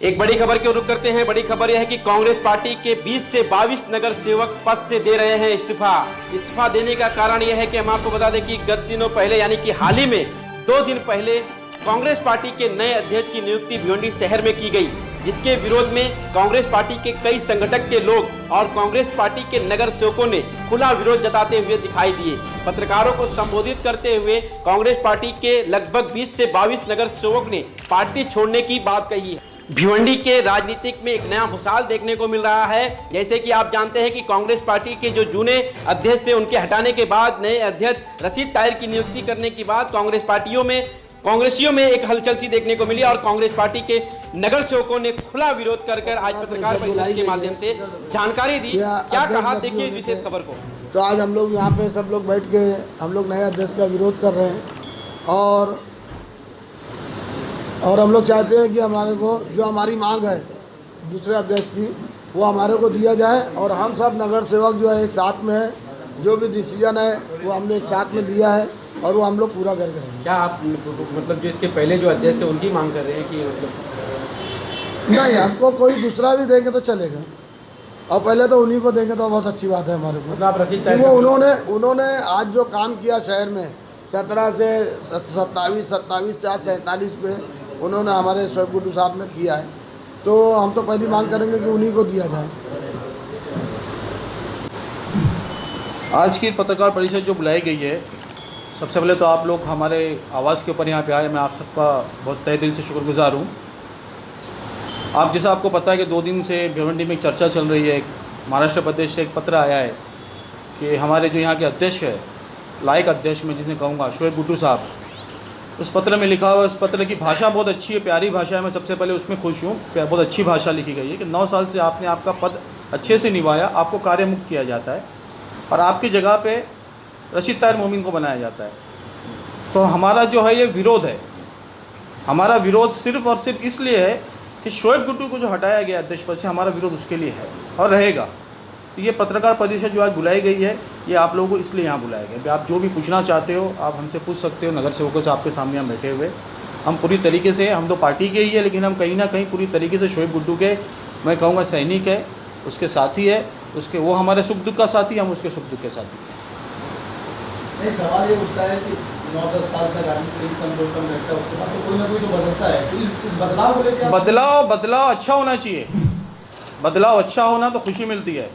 एक बड़ी खबर की रुख करते हैं। बड़ी खबर यह है कि कांग्रेस पार्टी के 20 से 22 नगर सेवक पद से दे रहे हैं इस्तीफा देने का कारण यह है कि हम आपको बता दें कि गत दिनों पहले यानी कि हाल ही में 2 दिन पहले कांग्रेस पार्टी के नए अध्यक्ष की नियुक्ति भिवंडी शहर में की गई, जिसके विरोध में कांग्रेस पार्टी के कई संगठक के लोग और कांग्रेस पार्टी के नगर सेवकों ने खुला विरोध जताते हुए दिखाई दिए। पत्रकारों को संबोधित करते हुए कांग्रेस पार्टी के लगभग 20 से 22 नगर सेवक ने पार्टी छोड़ने की बात कही है। भिवंडी के राजनीतिक में एक नया भूसाल देखने को मिल रहा है। जैसे कि आप जानते हैं कि कांग्रेस पार्टी के जो जूने अध्यक्ष थे उनके हटाने के बाद नए अध्यक्ष रशीद ताहिर की नियुक्ति करने के बाद कांग्रेसियों में एक हलचल सी देखने को मिली और कांग्रेस पार्टी के नगर सेवकों ने खुला विरोध कर आज पत्रकार परिषद के माध्यम से जानकारी दी। क्या कहा, देखिए इस विशेष खबर को। तो आज हम लोग यहाँ पे सब लोग बैठ के हम लोग नए अध्यक्ष का विरोध कर रहे हैं और हम लोग चाहते हैं कि हमारे को जो हमारी मांग है दूसरे अध्यक्ष की वो हमारे को दिया जाए और हम सब नगर सेवक जो है एक साथ में है, जो भी डिसीजन है वो हमने एक साथ में लिया है और वो हम लोग पूरा करके रहेंगे। क्या आप मतलब जो इसके पहले जो अध्यक्ष है उनकी मांग कर रहे हैं कि मतलब नहीं, हमको कोई दूसरा भी देंगे तो चलेगा और पहले तो उन्हीं को देंगे तो बहुत अच्छी बात है हमारे को। मतलब वो उन्होंने आज जो काम किया शहर में 17 से 27 से आज 47 पे उन्होंने हमारे शोएब गुड्डू साहब ने किया है, तो हम तो पहली मांग करेंगे कि उन्हीं को दिया जाए। आज की पत्रकार परिषद जो बुलाई गई है, सबसे पहले तो आप लोग हमारे आवाज़ के ऊपर यहाँ पे आए, मैं आप सबका बहुत तहे दिल से शुक्रगुजार हूँ। आप जैसा आपको पता है कि 2 दिन से भिवंडी में एक चर्चा चल रही है। महाराष्ट्र प्रदेश से एक पत्र आया है कि हमारे जो यहाँ के अध्यक्ष है, लायक अध्यक्ष में जिसने कहूँगा, शोएब गुड्डू साहब, उस पत्र में लिखा हुआ है, उस पत्र की भाषा बहुत अच्छी है, प्यारी भाषा है, मैं सबसे पहले उसमें खुश हूँ। बहुत अच्छी भाषा लिखी गई है कि 9 साल से आपने आपका पद अच्छे से निभाया, आपको कार्य मुक्त किया जाता है और आपकी जगह पे रशीद ताहिर मोमिन को बनाया जाता है। तो हमारा जो है ये विरोध है, हमारा विरोध सिर्फ़ और सिर्फ इसलिए है कि शोएब गुड्डू को जो हटाया गया अध्यक्ष पद से, हमारा विरोध उसके लिए है और रहेगा। तो ये पत्रकार परिषद जो आज बुलाई गई है, ये आप लोगों को इसलिए यहाँ बुलाया गया। आप जो भी पूछना चाहते हो आप हमसे पूछ सकते हो, नगर सेवकों से आपके सामने हम बैठे हुए। हम पूरी तरीके से, हम तो पार्टी के ही है लेकिन हम कहीं ना कहीं पूरी तरीके से शोएब गुड्डू के, मैं कहूँगा, सैनिक है, उसके साथी है, उसके वो हमारे सुख दुख का साथी, हम उसके सुख दुख के साथी हैं। नहीं, सवाल ये उठता है कि 9-10 साल तक आदमी कम रहता है, उसके बाद तो कोई ना कोई तो बदलता है। तो इस बदलाव को लेकर बदलाव अच्छा होना चाहिए। बदलाव अच्छा होना तो खुशी मिलती है।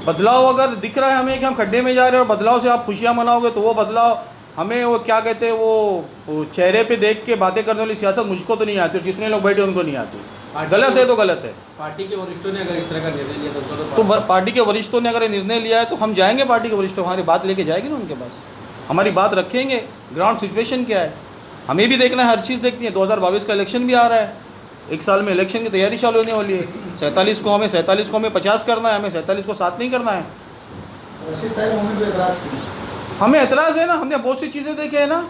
बदलाव अगर दिख रहा है हमें कि हम खड्डे में जा रहे हैं और बदलाव से आप खुशियाँ मनाओगे, तो वो बदलाव हमें, वो क्या कहते हैं, वो चेहरे पे देख के बातें करने वाली सियासत मुझको तो नहीं आती और जितने लोग बैठे उनको नहीं आती। गलत है तो गलत है। पार्टी के वरिष्ठों ने अगर इस तरह का निर्णय लिया तो पार्टी के वरिष्ठों ने अगर निर्णय लिया है तो हम जाएंगे, पार्टी के वरिष्ठों हमारी बात लेके जाएंगे ना उनके पास, हमारी बात रखेंगे। ग्राउंड सिचुएशन क्या है हमें भी देखना है, हर चीज़ देखनी है। 2022 का इलेक्शन भी आ रहा है, 1 साल में इलेक्शन की तैयारी चालू होने वाली है। 47 को हमें 50 करना है, हमें 47 को 7 नहीं करना है। हमें एतराज़ है ना, हमने बहुत सी चीज़ें देखे हैं ना,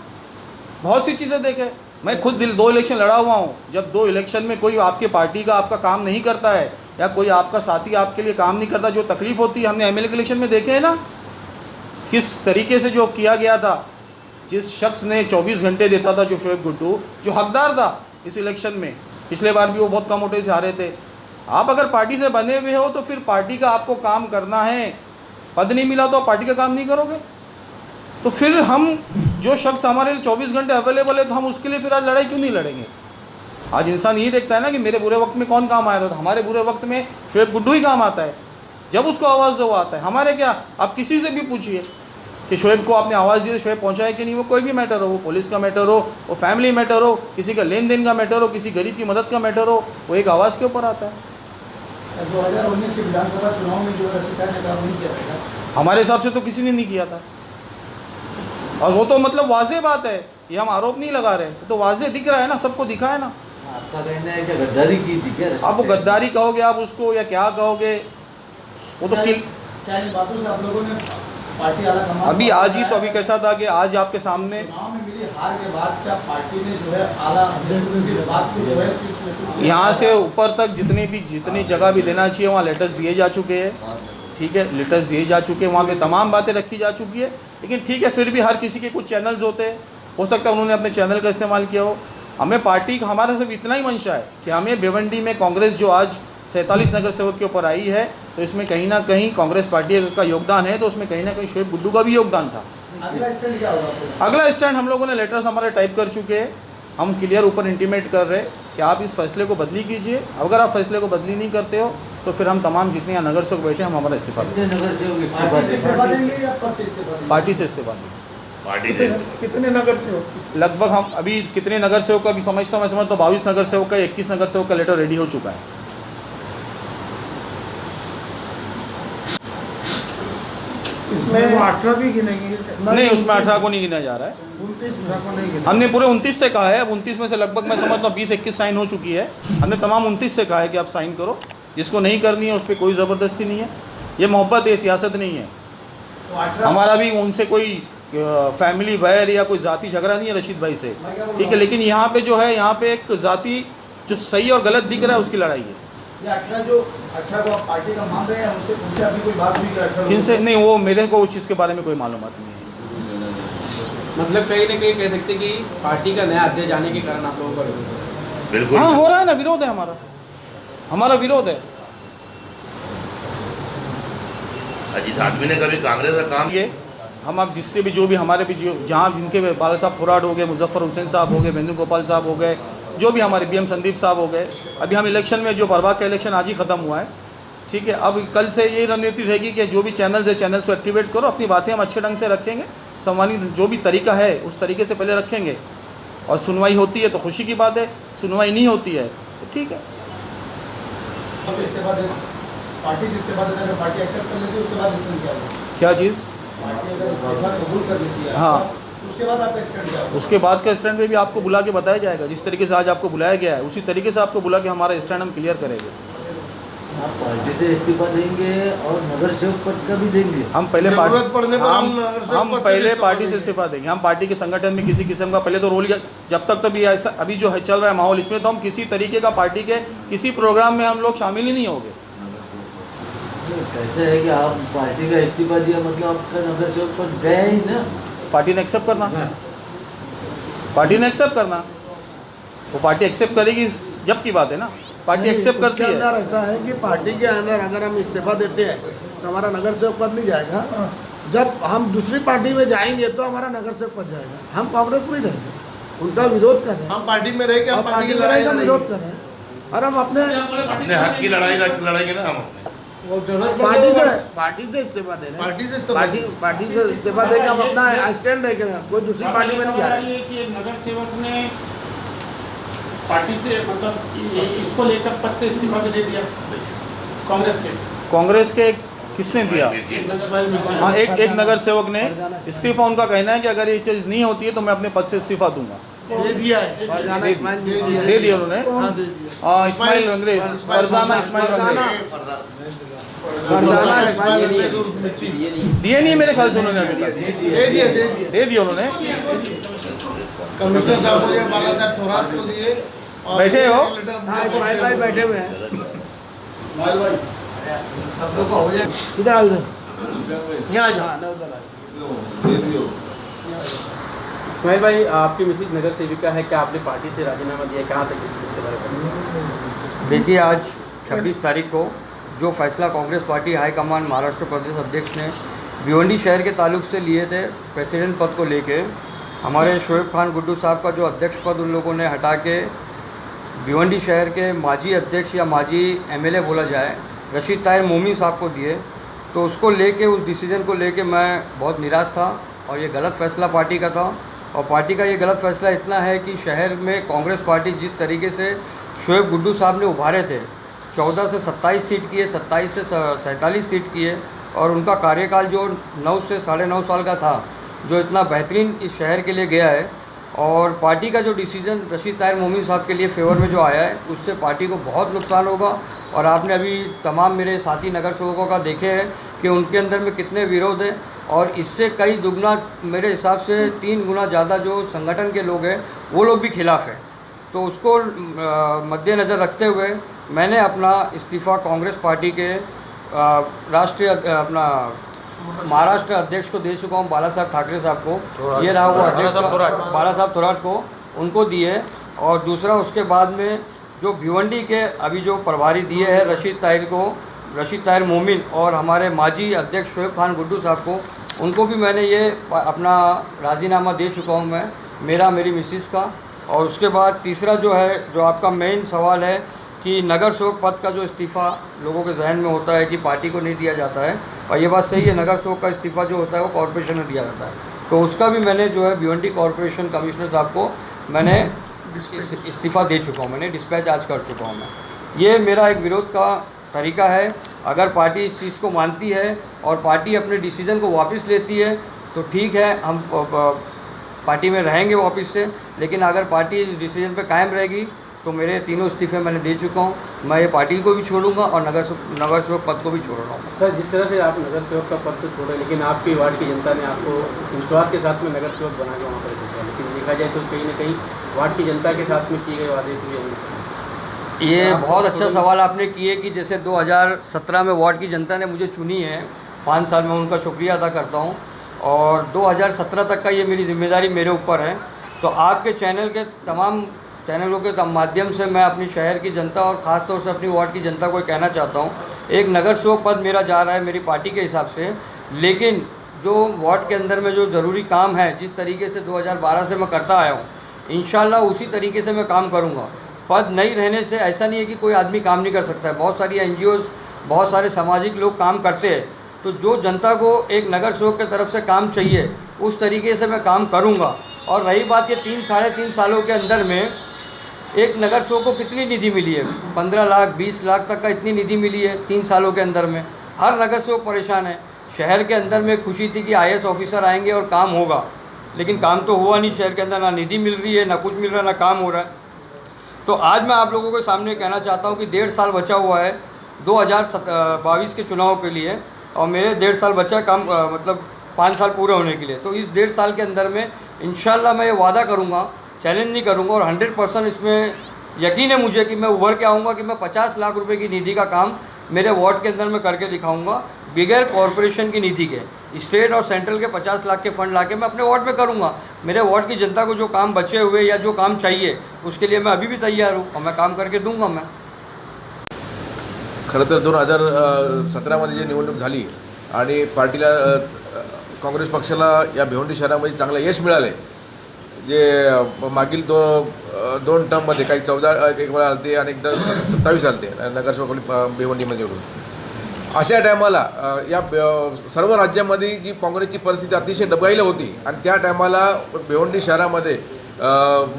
बहुत सी चीज़ें देखे। मैं खुद 2 इलेक्शन लड़ा हुआ हूँ। जब 2 इलेक्शन में कोई आपके पार्टी का आपका काम नहीं करता है या कोई आपका साथी आपके लिए काम नहीं करता, जो तकलीफ़ होती है, हमने एमएलए के इलेक्शन में देखे है ना, किस तरीके से जो किया गया था। जिस शख्स ने 24 घंटे देता था, जो शोएब गुड्डू, जो हकदार था इस इलेक्शन में, पिछले बार भी वो बहुत कम वोटों से हारे थे। आप अगर पार्टी से बने हुए हो तो फिर पार्टी का आपको काम करना है। पद नहीं मिला तो आप पार्टी का काम नहीं करोगे, तो फिर हम, जो शख्स हमारे लिए 24 घंटे अवेलेबल है, तो हम उसके लिए फिर आज लड़ाई क्यों नहीं लड़ेंगे। आज इंसान यही देखता है ना कि मेरे बुरे वक्त में कौन काम आया था, तो हमारे बुरे वक्त में शोएब गुड्डू ही काम आता है, जब उसको आवाज़ दो आता है। हमारे क्या, आप किसी से भी पूछिए कि शोएब को आपने आवाज़ दी तो शोएब पहुँचाए कि नहीं। वो कोई भी मैटर हो, वो पुलिस का मैटर हो, वो फैमिली मैटर हो, किसी का लेन देन का मैटर हो, किसी गरीब की मदद का मैटर हो, वो एक आवाज़ के ऊपर आता है। 2019 के विधानसभा चुनाव में जो रशीद ताहिर ने काम नहीं किया था, हमारे हिसाब से तो किसी ने नहीं किया था। और वो तो मतलब वाज़ेह बात है, ये हम आरोप नहीं लगा रहे, तो वाज़ेह दिख रहा है ना, सबको दिखा है ना। आपका कहना है कि गद्दारी की थी क्या? आप वो गद्दारी कहोगे आप उसको, या क्या कहोगे, वो तो क्या इन बातों से आप लोगों ने पार्टी आला कमान अभी आज ही तो अभी कैसा था कि आज आपके सामने चुनाव में मिली हार के बाद क्या पार्टी ने जो है आला अध्यक्ष ने बात को जो है यहाँ से ऊपर तक जितनी जगह भी देना चाहिए वहाँ लेटर्स दिए जा चुके हैं। ठीक है, लेटर्स दिए जा चुके हैं, वहाँ पे तमाम बातें रखी जा चुकी है। लेकिन ठीक है, फिर भी हर किसी के कुछ चैनल्स होते हैं, हो सकता है उन्होंने अपने चैनल का इस्तेमाल किया हो, हमें पार्टी का हमारा सिर्फ इतना ही मंशा है कि हमें भिवंडी में कांग्रेस जो आज 47 नगर सेवक के ऊपर आई है, तो इसमें कहीं ना कहीं कांग्रेस पार्टी का योगदान है, तो उसमें कहीं ना कहीं शोएब गुड्डू का भी योगदान था। अगला स्टैंड क्या होगा? अगला स्टैंड हम लोगों ने लेटर्स हमारे टाइप कर चुके हैं, हम क्लियर ऊपर इंटीमेट कर रहे हैं कि आप इस फैसले को बदली कीजिए। अगर आप फैसले को बदली नहीं करते हो तो फिर हम तमाम जितने यहाँ नगर सेवक बैठे हम हमारा इस्तीफा देंगे। पार्टी से इस्तीफा देंगे या पद से इस्तीफा देंगे? पार्टी से इस्तीफा देंगे। पार्टी से कितने नगर सेवक? लगभग हम अभी कितने नगर सेवक का भी समझता हूँ, मैं समझता हूँ 22 नगर सेवक का 21 नगर सेवक का लेटर रेडी हो चुका है। इसमें 18 भी गिनेंगे? नहीं, उसमें 18 को नहीं गिना जा रहा है, 29 को नहीं गिना। हमने पूरे 29 से कहा है। अब 29 में से लगभग मैं समझता हूँ 20-21 साइन हो चुकी है। हमने तमाम 29 से कहा है कि आप साइन करो, जिसको नहीं करनी है उस पर कोई ज़बरदस्ती नहीं है। ये मोहब्बत है, सियासत नहीं है। तो 18 हमारा भी उनसे कोई फैमिली वैर या कोई ज़ाती झगड़ा नहीं है रशीद भाई से, ठीक है। लेकिन यहाँ पे जो है, यहाँ पे एक ज़ाती जो सही और गलत दिख रहा है उसकी लड़ाई है। ये 18 को आप पार्टी का मान रहे हैं, उनसे अभी कोई बात हुई कि 18 किनसे? नहीं, वो मेरे को उस चीज़ के बारे में कोई मालूमात नहीं है। मतलब कहीं ना कहीं कह सकते कि पार्टी का नया अध्यक्ष आने के कारण आप लोगों का विरोध है। बिल्कुल हाँ, हो रहा है ना, विरोध है हमारा विरोध है। अजीत आदमी ने कभी कांग्रेस का काम ये हम अब जिससे भी जो भी हमारे भी जो जहाँ जिनके बाला साहब थोराट हो गए, मुजफ्फर हुसैन साहब हो गए, वेणुगोपाल साहब हो गए, जो भी हमारे BM संदीप साहब हो गए। अभी हम इलेक्शन में जो परवाह का इलेक्शन आज ही ख़त्म हुआ है, ठीक है। अब कल से यही रणनीति रहेगी कि जो भी चैनल्स है चैनल्स को एक्टिवेट करो, अपनी बातें हम अच्छे ढंग से रखेंगे, सम्मानित जो भी तरीका है उस तरीके से पहले रखेंगे। और सुनवाई होती है तो खुशी की बात है, सुनवाई नहीं होती है तो ठीक है। पार्टी से इस्तीफा देना, अगर पार्टी एक्सेप्ट कर लेती है उसके बाद एक्शन क्या होगा? क्या चीज़? पार्टी अगर इस्तीफा कबूल कर लेती है, हाँ, तो उसके बाद आपका एक्शन क्या होगा? उसके बाद का स्टैंड पे भी आपको बुला के बताया जाएगा। जिस तरीके से आज आपको बुलाया गया है उसी तरीके से आपको बुला के हमारा स्टैंड हम क्लियर करेंगे। आप पार्टी से इस्तीफा देंगे और नगर सेवक पद का भी देंगे? हम पहले जरूरत पड़ने पर हम पहले पार्टी से इस्तीफा देंगे। हम पार्टी के संगठन में किसी किस्म का पहले तो रोल, जब तक तो भी ऐसा अभी जो है चल रहा है माहौल, इसमें तो हम किसी तरीके का पार्टी के किसी प्रोग्राम में हम लोग शामिल ही नहीं होंगे। कैसे है कि आप पार्टी का इस्तीफा दिया मतलब आपका नगर सेवक पद गया ही ना? पार्टी ने एक्सेप्ट करना, पार्टी ने एक्सेप्ट करना, वो पार्टी एक्सेप्ट करेगी जब की बात है ना। पार्टी एक्सेप्ट करती उसके है। अंदर ऐसा है कि पार्टी के अंदर अगर हम इस्तीफा देते हैं तो हमारा नगर सेवक पद नहीं जाएगा। जब हम दूसरी पार्टी में जाएंगे तो हमारा नगर सेवक पद जाएगा। हम कांग्रेस में ही रहेंगे, उनका विरोध कर रहे हैं। हम पार्टी में रह के हम पार्टी में रहेगा विरोध कर रहे हैं और हम अपने हक की लड़ाई ना हम पार्टी से इस्तीफा दे रहे हैं। पार्टी से इस्तीफा देकर हम अपना स्टैंड रह रहे हैं, कोई दूसरी पार्टी में नहीं जा रहे हैं। कि नगर सेवक ने पार्टी से मतलब इसको लेकर पद से इस्तीफा भी दे दिया कांग्रेस के किसने दिया? हाँ, एक नगर सेवक ने इस्तीफा। उनका कहना है कि अगर ये चीज़ नहीं होती है तो मैं अपने पद से इस्तीफा दूंगा। दे दिया है, दे दिया उन्होंने। हाँ, इस्माइल रंगरेज, फरजाना इस्माइल रंगरेज दिए नहीं मेरे ख्याल से उन्होंने अभी तक। दे दिए उन्होंने। कमिश्नर साहब को बाला साहब थोराट को दिए। बैठे हो? हाँ, इस्माइल भाई बैठे हुए हैं। इधर आओ, इधर यहाँ आ जाओ, उधर आ। इस्माइल भाई, आपकी मिसेज नगर सेविका है, क्या आपने पार्टी से राजीनामा दिया? कहाँ तक इसके बारे में? देखिए, आज 26 तारीख को जो फैसला कांग्रेस पार्टी हाईकमान महाराष्ट्र प्रदेश अध्यक्ष ने भिवंडी शहर के ताल्लुक से लिए थे प्रेसिडेंट पद को लेके, हमारे शोएब खान गुड्डू साहब का जो अध्यक्ष पद उन लोगों ने हटा के भिवंडी शहर के माजी अध्यक्ष या माजी MLA बोला जाए रशीद ताहिर मोमीन साहब को दिए, तो उसको लेके, उस डिसीजन को लेके मैं बहुत निराश था और ये गलत फैसला पार्टी का था। और पार्टी का ये गलत फैसला इतना है कि शहर में कांग्रेस पार्टी जिस तरीके से शोएब गुड्डू साहब ने उभारे थे, 14 से 27 सीट किए, 27 से 47 सीट किए, और उनका कार्यकाल जो 9 से 9.5 साल का था, जो इतना बेहतरीन इस शहर के लिए गया है। और पार्टी का जो डिसीजन रशीद ताहिर मोमीन साहब के लिए फेवर में जो आया है, उससे पार्टी को बहुत नुकसान होगा। और आपने अभी तमाम मेरे साथी नगर सेवकों का देखे हैं कि उनके अंदर में कितने विरोध हैं, और इससे कई दुगना, मेरे हिसाब से 3 गुना ज़्यादा जो संगठन के लोग हैं वो लोग भी खिलाफ़ हैं। तो उसको मद्देनज़र रखते हुए मैंने अपना इस्तीफ़ा कांग्रेस पार्टी के राष्ट्रीय महाराष्ट्र अध्यक्ष को दे चुका हूँ, बाला साहब ठाकरे साहब को। ये रहा वो अध्यक्ष बाला साहब थोराट को, उनको दिए। और दूसरा उसके बाद में जो भिवंडी के अभी जो प्रभारी दिए हैं रशीद ताहिर मोमिन और हमारे माजी अध्यक्ष शोएब खान गुड्डू साहब को, उनको भी मैंने ये अपना राज़ीनामा दे चुका हूँ मैं, मेरी मिसिस का। और उसके बाद तीसरा जो है, जो आपका मेन सवाल है कि नगर सेवक पद का जो इस्तीफ़ा लोगों के जहन में होता है कि पार्टी को नहीं दिया जाता है, और ये बात सही है, नगर सेवक का इस्तीफ़ा जो होता है वो कॉरपोरेशन में दिया जाता है। तो उसका भी मैंने जो है भिवंडी कॉरपोरेशन कमिश्नर साहब को मैंने इस्तीफ़ा दे चुका हूँ, मैंने डिस्पैच आज कर चुका हूँ मैं। ये मेरा एक विरोध का तरीका है। अगर पार्टी इस चीज़ को मानती है और पार्टी अपने डिसीज़न को वापस लेती है तो ठीक है, हम पार्टी में रहेंगे वापस से। लेकिन अगर पार्टी इस डिसीजन पे कायम रहेगी तो मेरे तीनों इस्तीफ़े मैंने दे चुका हूँ। मैं ये पार्टी को भी छोड़ूंगा और नगर सेवक पद को भी छोड़ रहा हूँ। सर, जिस तरह से आप नगर सेवक का पद तो छोड़े, लेकिन आपकी वार्ड की जनता ने आपको विश्वास के साथ में नगर सेवक बना के वहाँ पर भेजा, लेकिन देखा जाए तो कहीं ना कहीं वार्ड की जनता के साथ में किए गए वादे हुए। ये बहुत अच्छा सवाल आपने किए कि जैसे 2017 में वार्ड की जनता ने मुझे चुनी है, 5 साल में उनका शुक्रिया अदा करता हूँ, और 2017 तक का ये मेरी जिम्मेदारी मेरे ऊपर है। तो आपके चैनल के तमाम चैनलों के माध्यम से मैं अपनी शहर की जनता और ख़ास तौर से अपनी वार्ड की जनता को कहना चाहता हूँ, एक नगर सेवक पद मेरा जा रहा है मेरी पार्टी के हिसाब से, लेकिन जो वार्ड के अंदर में जो ज़रूरी काम है, जिस तरीके से 2012 से मैं करता आया हूँ, इंशाल्लाह उसी तरीके से मैं काम करूँगा। पद नहीं रहने से ऐसा नहीं है कि कोई आदमी काम नहीं कर सकता है। बहुत सारी NGOs, बहुत सारे सामाजिक लोग काम करते हैं। तो जो जनता को एक नगर सेवक की तरफ से काम चाहिए, उस तरीके से मैं काम करूँगा। और रही बात ये 3-3.5 सालों के अंदर में एक नगर सेवक को कितनी निधि मिली है, 15 लाख 20 लाख तक का इतनी निधि मिली है 3 सालों के अंदर में। हर नगर सेवक परेशान है। शहर के अंदर में खुशी थी कि IAS ऑफिसर आएंगे और काम होगा, लेकिन काम तो हुआ नहीं। शहर के अंदर ना निधि मिल रही है, ना कुछ मिल रहा है, ना काम हो रहा है। तो आज मैं आप लोगों के सामने कहना चाहता हूँ कि 1.5 साल बचा हुआ है 2022 के चुनाव के लिए, और मेरे 1.5 साल बचा काम, मतलब 5 साल पूरे होने के लिए। तो इस 1.5 साल के अंदर में इंशाल्लाह मैं ये वादा करूँगा, चैलेंज नहीं करूँगा, और 100% इसमें यकीन है मुझे कि मैं उभर के आऊँगा कि मैं 50 लाख रुपए की निधि का काम मेरे वार्ड के अंदर में करके दिखाऊँगा, बगैर कॉरपोरेशन की निधि के। स्टेट और सेंट्रल के 50 लाख के फंड लाके मैं अपने वार्ड में करूँगा। मेरे वार्ड की जनता को जो काम बचे हुए या जो काम चाहिए, उसके लिए मैं अभी भी तैयार हूँ और मैं काम करके दूंगा मैं। खरं तर 2017मध्ये जी निवडणूक झाली आणि पार्टीला काँग्रेस पक्षाला या भिवंडी शहरामध्ये चांगलं यश मिळाले, जे मागील दोन टर्ममध्ये काही 14 एक वेळा आलते आणि एकदा 27 आलते नगरसेवक भिवंडीमध्ये निवडून। अशा टायमाला या सर्व राज्यामध्ये जी काँग्रेसची परिस्थिती अतिशय डबघाईला होती, आणि त्या टायमाला भिवंडी शहरामध्ये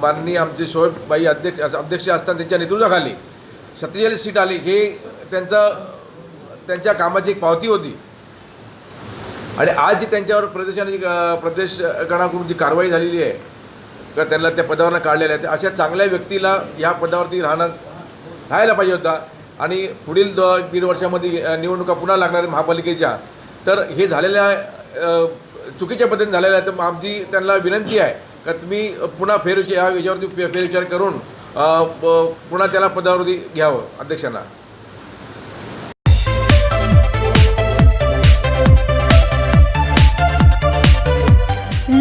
माननीय आमचे शोएबभाई अध्यक्ष असताना त्यांच्या नेतृत्वाखाली 47 सीट आली। हे त्यांच्या कामाची एक पावती होती। आणि आज जी त्यांच्यावर प्रदेशगणाकडून जी कारवाई झालेली आहे का त्यांना त्या पदावरनं काढलेलं आहे, अशा चांगल्या व्यक्तीला या पदावरती राहायला पाहिजे होता। आणि पुढील 1.5 वर्षामध्ये निवडणुका पुन्हा लागणार महापालिकेच्या, तर हे झालेल्या चुकीच्या पद्धतीने झालेलं आहे। तर आमची त्यांना विनंती आहे का तुम्ही पुन्हा याच्यावरती फेरविचार करून पुन्हा त्याला पदावरती घ्यावं अध्यक्षांना।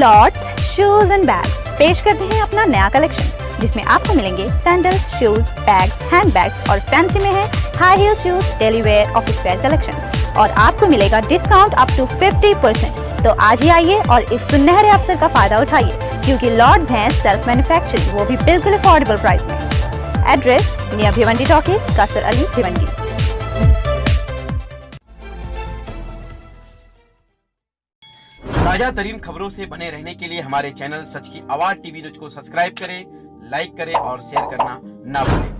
लॉर्ड्स शूज एंड बैग्स पेश करते हैं अपना नया कलेक्शन, जिसमें आपको मिलेंगे sandals, shoes, bags, hand bags और फैंसी में है high heel shoes, daily wear, office wear collection, और आपको मिलेगा डिस्काउंट अप टू 50%। तो आज ही आइए और इस सुनहरे अवसर का फायदा उठाइए, क्योंकि लॉर्ड्स हैं सेल्फ मैन्युफैक्चरिंग, वो भी बिल्कुल अफोर्डेबल प्राइस में। Address near Bhiwandi talkies, Kasar Ali, Bhiwandi. ताजा तरीन खबरों से बने रहने के लिए हमारे चैनल सच की आवाज TV न्यूज को सब्सक्राइब करें, लाइक करें और शेयर करना ना भूलें।